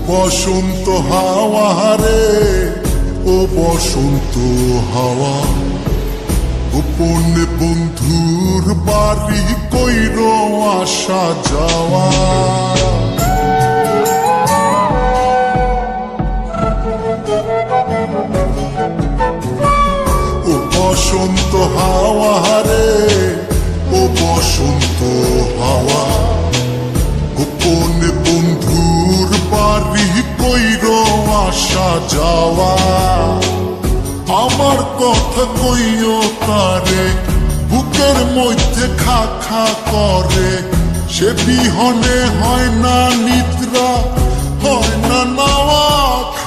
বসন্ত হাওয়া রে, ও বসন্ত হাওয়া, গোপনে বন্ধুর বাড়ি কইর আসা যাওয়া। ও বসন্ত হাওয়া রে, ও বসন্ত হাওয়া, গোপনে বন্ধুর বাড়ি কইর আসা যাওয়া। আমার কথা কইও তারে, বুকের মধ্যে খা খা করে, সে বিহনে হয় না নিদ্রা, হয় না নাওয়া।